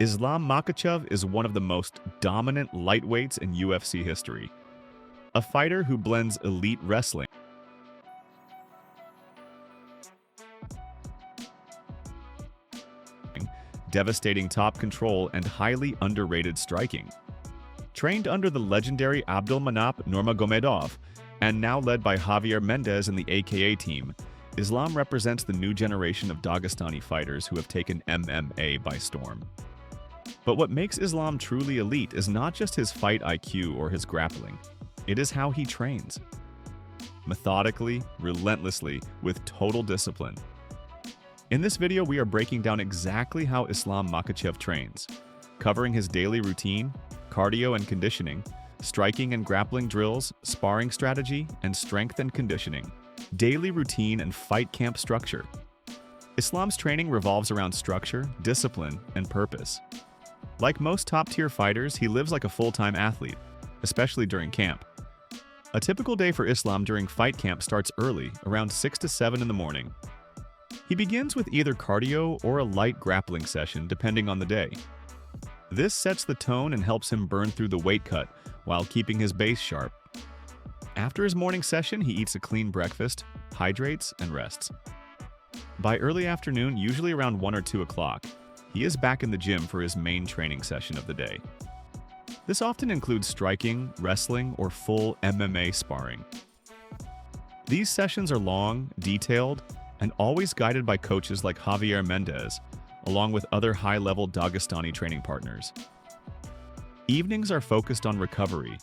Islam Makhachev is one of the most dominant lightweights in UFC history. A fighter who blends elite wrestling, devastating top control, and highly underrated striking. Trained under the legendary Abdulmanap Nurmagomedov, and now led by Javier Mendez in the AKA team, Islam represents the new generation of Dagestani fighters who have taken MMA by storm. But what makes Islam truly elite is not just his fight IQ or his grappling. It is how he trains. Methodically, relentlessly, with total discipline. In this video, we are breaking down exactly how Islam Makhachev trains, covering his daily routine, cardio and conditioning, striking and grappling drills, sparring strategy, and strength and conditioning, daily routine and fight camp structure. Islam's training revolves around structure, discipline, and purpose. Like most top-tier fighters, he lives like a full-time athlete, especially during camp. A typical day for Islam during fight camp starts early, around 6 to 7 in the morning. He begins with either cardio or a light grappling session, depending on the day. This sets the tone and helps him burn through the weight cut while keeping his base sharp. After his morning session, he eats a clean breakfast, hydrates, and rests. By early afternoon, usually around 1 or 2 o'clock, he is back in the gym for his main training session of the day. This often includes striking, wrestling, or full MMA sparring. These sessions are long, detailed, and always guided by coaches like Javier Mendez, along with other high-level Dagestani training partners. Evenings are focused on recovery,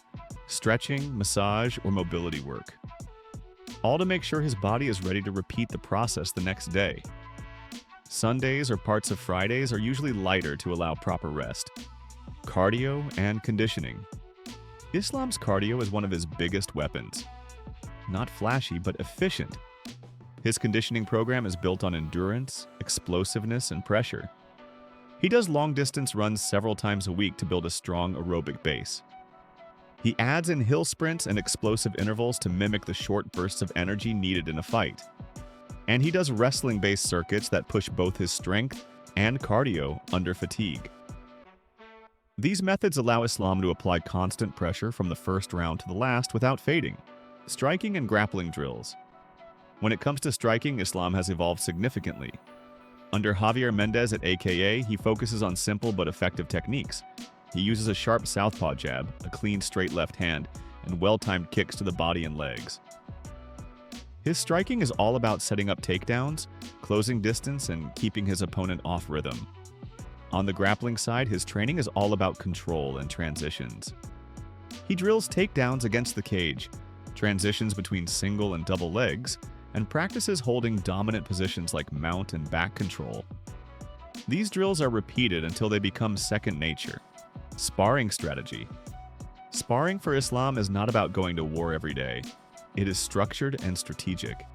stretching, massage, or mobility work, all to make sure his body is ready to repeat the process the next day. Sundays or parts of Fridays are usually lighter to allow proper rest. Cardio and conditioning. Islam's cardio is one of his biggest weapons. Not flashy, but efficient. His conditioning program is built on endurance, explosiveness, and pressure. He does long-distance runs several times a week to build a strong aerobic base. He adds in hill sprints and explosive intervals to mimic the short bursts of energy needed in a fight. And he does wrestling-based circuits that push both his strength and cardio under fatigue. These methods allow Islam to apply constant pressure from the first round to the last without fading. Striking and grappling drills. When it comes to striking, Islam has evolved significantly. Under Javier Mendez at AKA, he focuses on simple but effective techniques. He uses a sharp southpaw jab, a clean straight left hand, and well-timed kicks to the body and legs. His striking is all about setting up takedowns, closing distance, and keeping his opponent off rhythm. On the grappling side, his training is all about control and transitions. He drills takedowns against the cage, transitions between single and double legs, and practices holding dominant positions like mount and back control. These drills are repeated until they become second nature. Sparring strategy. Sparring for Islam is not about going to war every day. It is structured and strategic.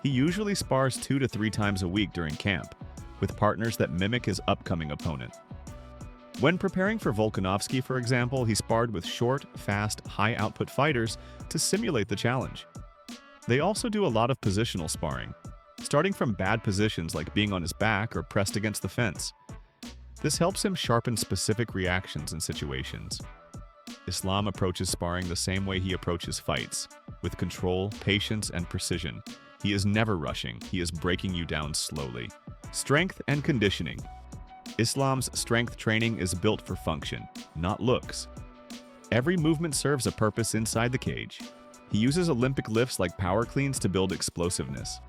He usually spars 2 to 3 times a week during camp, with partners that mimic his upcoming opponent. When preparing for Volkanovski, for example, he sparred with short, fast, high-output fighters to simulate the challenge. They also do a lot of positional sparring, starting from bad positions like being on his back or pressed against the fence. This helps him sharpen specific reactions and situations. Islam approaches sparring the same way he approaches fights, with control, patience, and precision. He is never rushing, he is breaking you down slowly. Strength and conditioning. Islam's strength training is built for function, not looks. Every movement serves a purpose inside the cage. He uses Olympic lifts like power cleans to build explosiveness,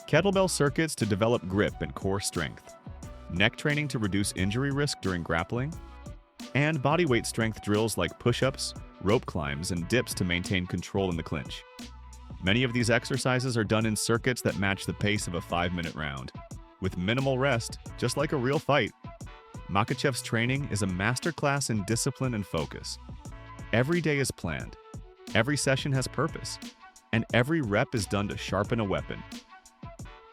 kettlebell circuits to develop grip and core strength, neck training to reduce injury risk during grappling, and bodyweight strength drills like push-ups, rope climbs, and dips to maintain control in the clinch. Many of these exercises are done in circuits that match the pace of a 5-minute round, with minimal rest, just like a real fight. Makhachev's training is a masterclass in discipline and focus. Every day is planned, every session has purpose, and every rep is done to sharpen a weapon.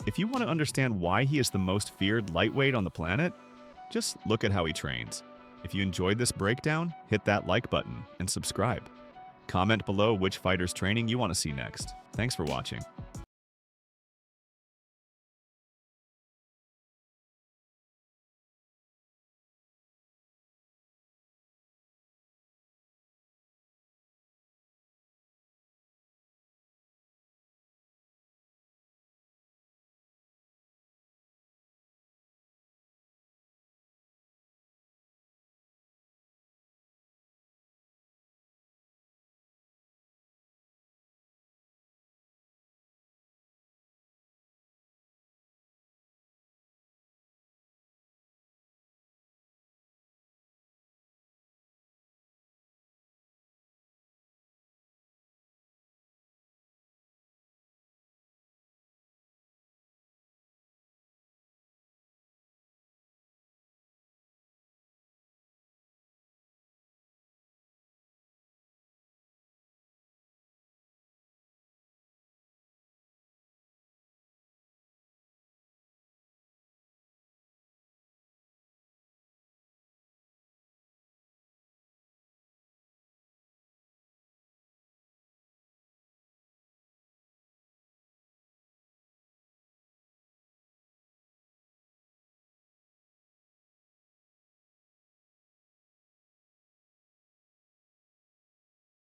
If you want to understand why he is the most feared lightweight on the planet, just look at how he trains. If you enjoyed this breakdown, hit that like button and subscribe. Comment below which fighter's training you want to see next. Thanks for watching.